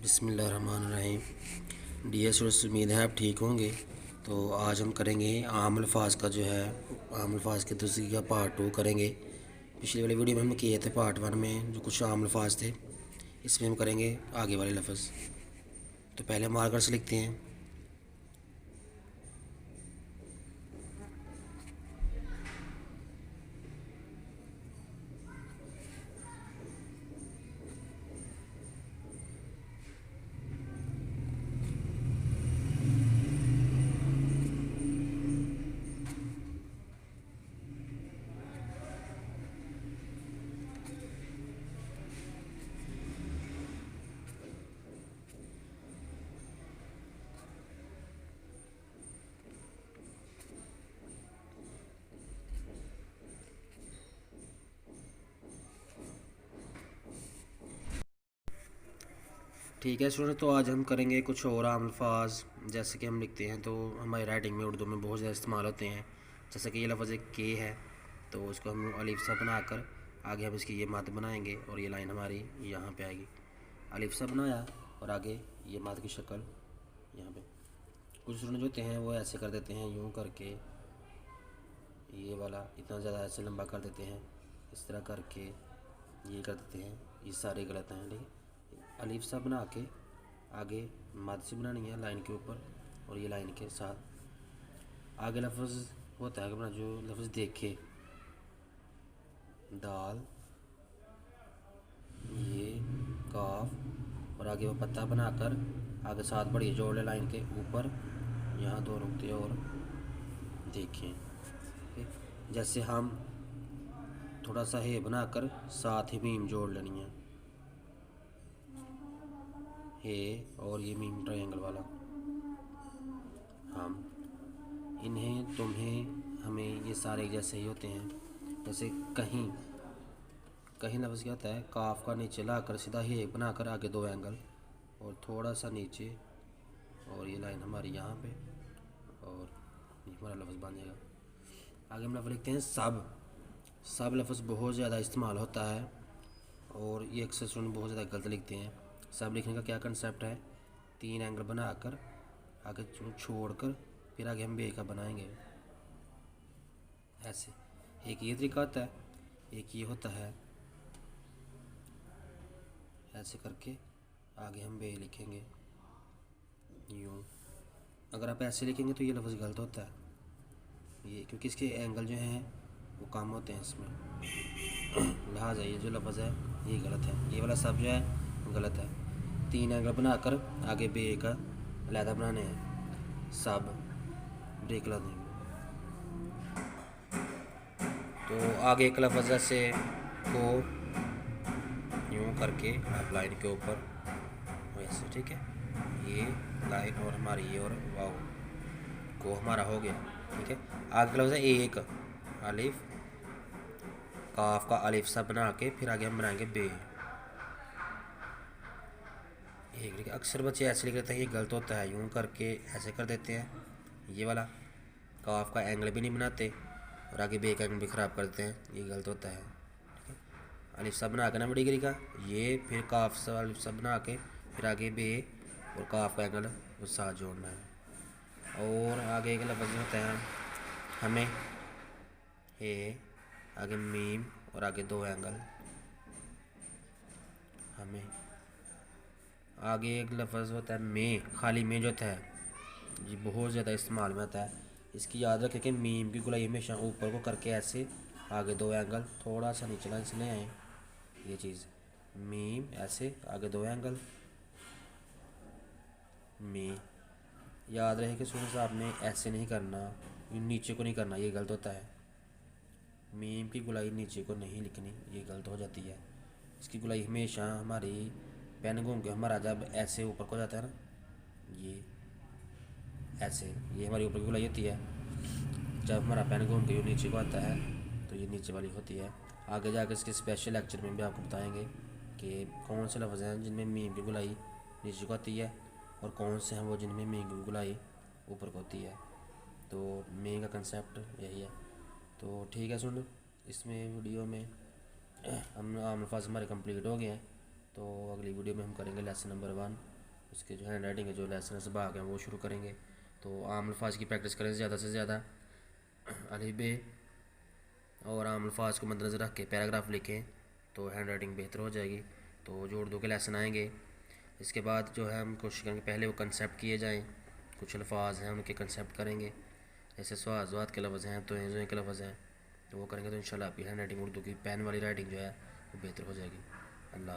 बिस्मिल्लाहिर्रहमानिर्रहीम। Dear students, उम्मीद है आप ठीक होंगे। तो आज हम करेंगे आम अल्फाज का जो है आम अल्फाज के दूसरी का पार्ट 2 करेंगे। पिछले वाले वीडियो में हम किए थे पार्ट 1 में जो कुछ आम अल्फाज थे, इसमें हम करेंगे आगे वाले लफ्ज़। तो पहले मार्कर से लिखते हैं। ठीक है स्टूडेंट, तो आज हम करेंगे कुछ और आम अल्फाज। जैसे कि हम लिखते हैं तो हमारी राइटिंग में उर्दू में बहुत ज़्यादा इस्तेमाल होते हैं। जैसे कि ये लफ्ज़ एक के है, तो उसको हम अलिफ सा बनाकर आगे हम इसकी ये मद बनाएंगे और ये लाइन हमारी यहाँ पे आएगी। अलिफ सा बनाया और आगे ये मद की शक्ल यहाँ पे। कुछ स्टूडेंट जो होते हैं वो ऐसे कर देते हैं, यूँ करके ये वाला इतना ज़्यादा ऐसे लंबा कर देते हैं, इस तरह करके ये कर देते हैं। ये सारे गलत हैं। ठीक है, अलिफ सा बना के आगे मद से बनानी है लाइन के ऊपर और ये लाइन के साथ। आगे लफ्ज़ होता है अपना जो लफ्ज़ देखे, दाल, ये काफ और आगे वो पत्ता बनाकर आगे साथ बढ़िया जोड़ ले लाइन के ऊपर, यहाँ दो नुक्ते और देखें। जैसे हम थोड़ा सा हे बनाकर साथ ही मीम जोड़ लेनी है, हे और ये मीम ट्रायंगल वाला। हम, इन्हें, तुम्हें, हमें, ये सारे जैसे ही होते हैं। जैसे कहीं, कहीं लफ्ज़ क्या होता है, काफ का नीचे लाकर सीधा हे बनाकर आगे दो एंगल और थोड़ा सा नीचे और ये लाइन हमारी यहाँ पे और ये हमारा लफ्ज़ बन जाएगा। आगे हम लफ्ज़ लिखते हैं सब। सब लफ्ज़ बहुत ज़्यादा इस्तेमाल होता है और ये अक्सर स्टूडेंट बहुत ज़्यादा गलत लिखते हैं। सब लिखने का क्या कंसेप्ट है, तीन एंगल बनाकर आगे छोड़कर फिर आगे हम बे का बनाएंगे ऐसे। एक ये तरीका होता है, एक ये होता है ऐसे करके आगे हम बे लिखेंगे यूँ। अगर आप ऐसे लिखेंगे तो ये लफ्ज़ गलत होता है, ये क्योंकि इसके एंगल जो हैं वो कम होते हैं इसमें, लिहाजा ये जो लफ्ज़ है ये गलत है। ये वाला सब जो है गलत है। तीन एंगल बनाकर आगे बे का अलहदा बनाने हैं, सब ब्रेक ला देंगे। तो आगे एक लफ्ज़ से को यूँ करके आप लाइन के ऊपर वैसे, ठीक है, ये लाइन और हमारी ये और वाव को हमारा हो गया। ठीक है, आगे का लफ्ज़ है एक, अलिफ काफ का अलिफ सा बना के फिर आगे हम बनाएंगे बे। एक अक्सर बच्चे ऐसे लिख लेते हैं, ये गलत होता है, यूँ करके ऐसे कर देते हैं। ये वाला काफ का एंगल भी नहीं बनाते और आगे बे का एंगल भी ख़राब कर देते हैं, ये गलत होता है। ठीक है, अलिफ सा बना के ना बड़ी गिरी का ये, फिर काफ सा अलिफ सा बना के फिर आगे बे और काफ का एंगल उस साथ जोड़ना है। और आगे एक लफ्ज़ होता है हमें, हे, आगे मीम और आगे दो एंगल हमें। आगे एक लफ्ज़ होता है में, खाली में जो होता है ये बहुत ज़्यादा इस्तेमाल में आता है। इसकी याद रखें कि मीम की गोलाई हमेशा ऊपर को करके ऐसे आगे दो एंगल थोड़ा सा नीचे लाइन से ले आए, ये चीज़ मीम ऐसे आगे दो एंगल में। याद रहे कि स्टूडेंट्स आपने ऐसे नहीं करना, नीचे को नहीं करना, ये गलत होता है। मीम की गोलाई नीचे को नहीं लिखनी, ये गलत हो जाती है। इसकी गोलाई हमेशा हमारी पेन घूम के हमारा जब ऐसे ऊपर को जाता है ना, ये ऐसे, ये हमारी ऊपर की गोलाई होती है। जब हमारा पेन घूम के नीचे को आता है तो ये नीचे वाली होती है। आगे जाकर इसके स्पेशल लेक्चर में भी आपको बताएंगे कि कौन से लफ्ज़ हैं जिनमें मीम की गोलाई नीचे को आती है और कौन से हैं वो जिनमें मीम की गोलाई ऊपर को होती है। तो मीम का कंसेप्ट यही है। तो ठीक है सुन, इसमें वीडियो में हम आम अल्फाज हमारे कंप्लीट हो गए हैं। तो अगली वीडियो में हम करेंगे लेसन नंबर 1 उसके जो हैंड राइटिंग के जो लेसन भाग हैं वो शुरू करेंगे। तो आम अल्फाज की प्रैक्टिस करें ज़्यादा से ज़्यादा। अली बे और आम अल्फाज को मद्देनज़र रख के पैराग्राफ लिखें तो हैंड राइटिंग बेहतर हो जाएगी। तो जो उर्दू के लेसन आएंगे इसके बाद जो है हम कोशिश करेंगे पहले वो कंसेप्ट किए जाएँ। कुछ अल्फाज हैं उनके कंसेप्ट करेंगे, जैसे स्वाज़ के लफ्ज़ हैं, तो ज़ों के लफ्ज़ हैं, तो वो करेंगे तो इंशाल्लाह आपकी हैंड राइटिंग उर्दू की पेन वाली राइटिंग जो है वो बेहतर हो जाएगी। अल्लाह।